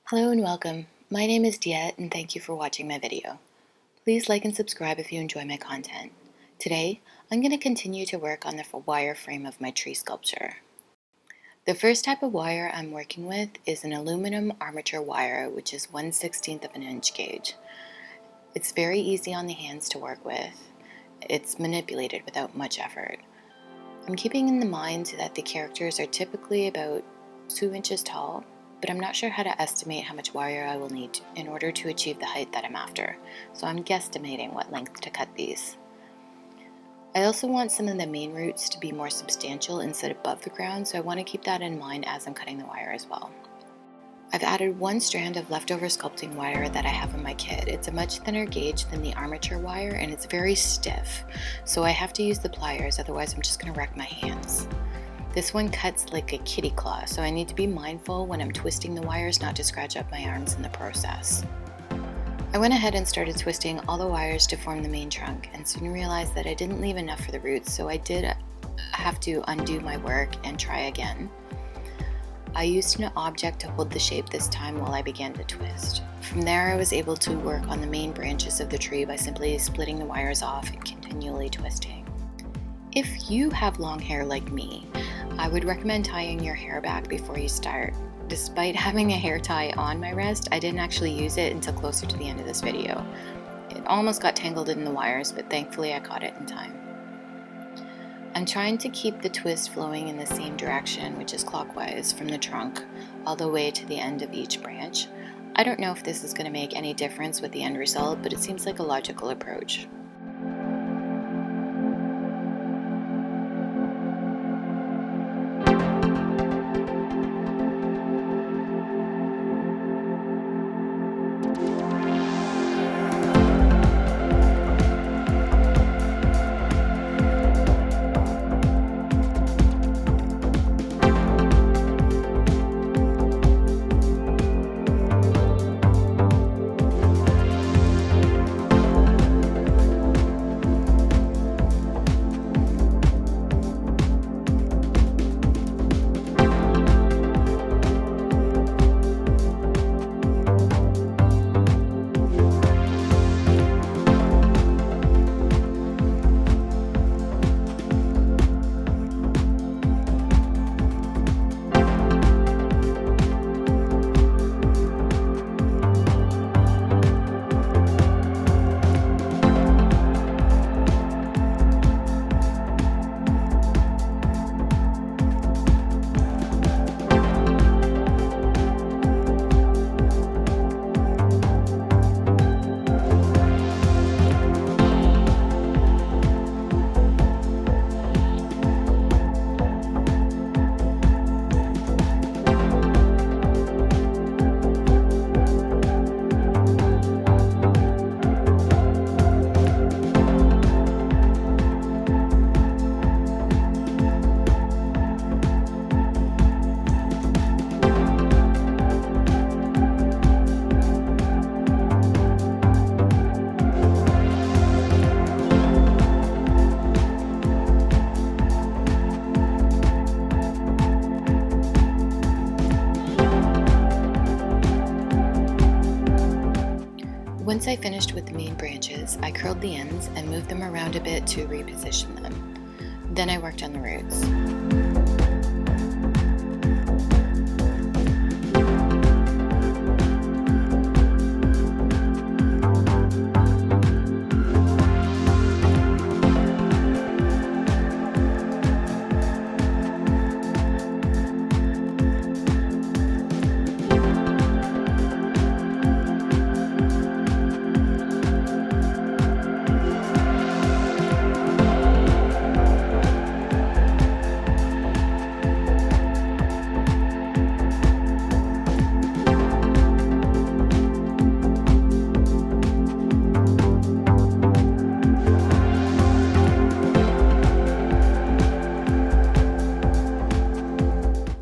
Hello and welcome. My name is Diette and thank you for watching my video. Please like and subscribe if you enjoy my content. Today, I'm going to continue to work on the wire frame of my tree sculpture. The first type of wire I'm working with is an aluminum armature wire, which is 1/16 of an inch gauge. It's very easy on the hands to work with. It's manipulated without much effort. I'm keeping in mind that the characters are typically about 2 inches tall, but I'm not sure how to estimate how much wire I will need in order to achieve the height that I'm after, so I'm guesstimating what length to cut these. I also want some of the main roots to be more substantial and sit above the ground, so I want to keep that in mind as I'm cutting the wire as well. I've added one strand of leftover sculpting wire that I have in my kit. It's a much thinner gauge than the armature wire and it's very stiff, so I have to use the pliers, otherwise I'm just going to wreck my hands. This one cuts like a kitty claw, so I need to be mindful when I'm twisting the wires not to scratch up my arms in the process. I went ahead and started twisting all the wires to form the main trunk and soon realized that I didn't leave enough for the roots, so I did have to undo my work and try again. I used an object to hold the shape this time while I began to twist. From there, I was able to work on the main branches of the tree by simply splitting the wires off and continually twisting. If you have long hair like me, I would recommend tying your hair back before you start. Despite having a hair tie on my wrist, I didn't actually use it until closer to the end of this video. It almost got tangled in the wires, but thankfully I caught it in time. I'm trying to keep the twist flowing in the same direction, which is clockwise, from the trunk all the way to the end of each branch. I don't know if this is going to make any difference with the end result, but it seems like a logical approach. Once I finished with the main branches, I curled the ends and moved them around a bit to reposition them. Then I worked on the roots.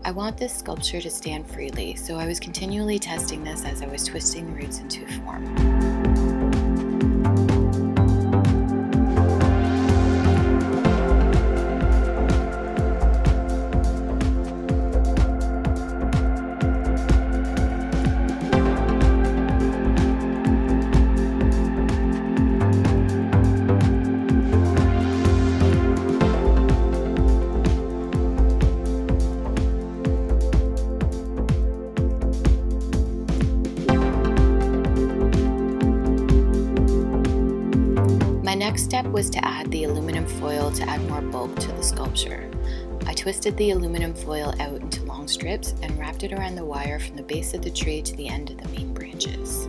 I want this sculpture to stand freely, so I was continually testing this as I was twisting the roots into form. next step was to add the aluminum foil to add more bulk to the sculpture. I twisted the aluminum foil out into long strips and wrapped it around the wire from the base of the tree to the end of the main branches.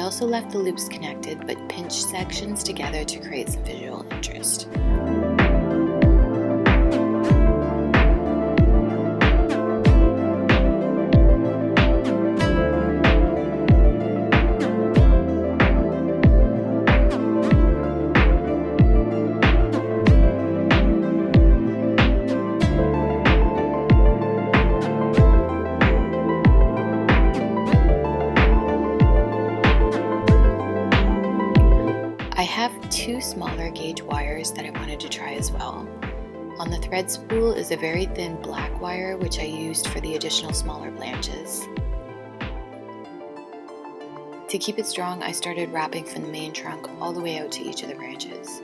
Also left the loops connected but pinched sections together to create some visual interest. I have two smaller gauge wires that I wanted to try as well. On the thread spool is a very thin black wire which I used for the additional smaller branches. To keep it strong, I started wrapping from the main trunk all the way out to each of the branches.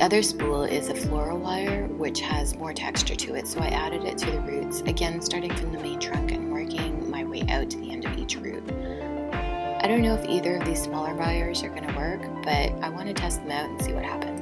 The other spool is a floral wire, which has more texture to it, so I added it to the roots, again starting from the main trunk and working my way out to the end of each root. I don't know if either of these smaller wires are going to work, but I want to test them out and see what happens.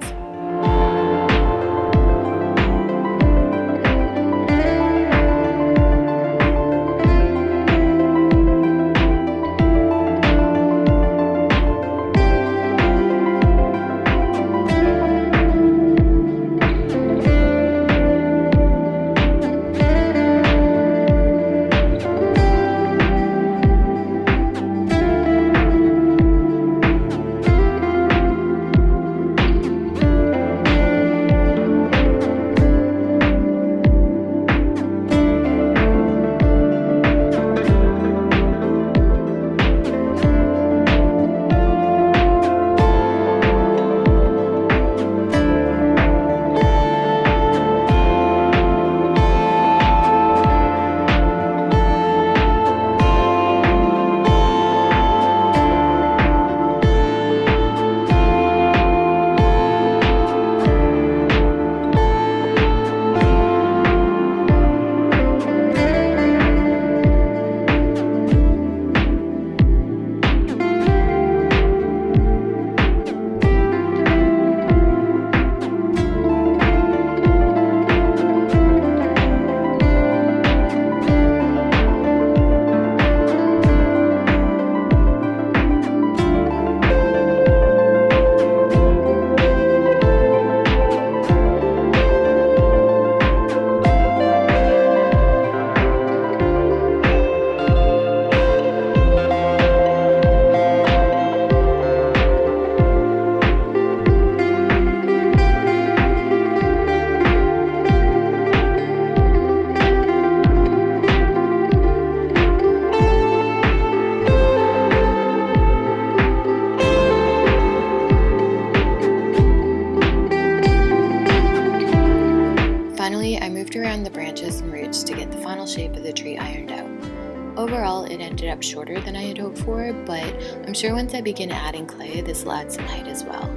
Finally, I moved around the branches and roots to get the final shape of the tree ironed out. Overall, it ended up shorter than I had hoped for, but I'm sure once I begin adding clay, this will add some height as well.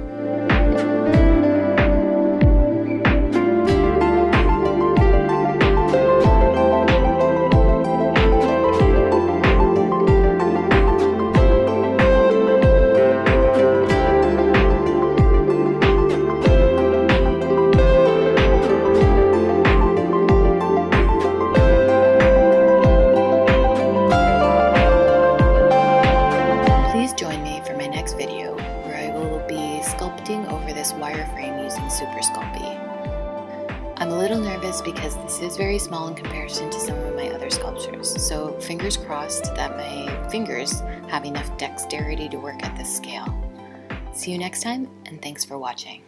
Video where I will be sculpting over this wireframe using Super Sculpey. I'm a little nervous because this is very small in comparison to some of my other sculptures, so fingers crossed that my fingers have enough dexterity to work at this scale. See you next time, and thanks for watching.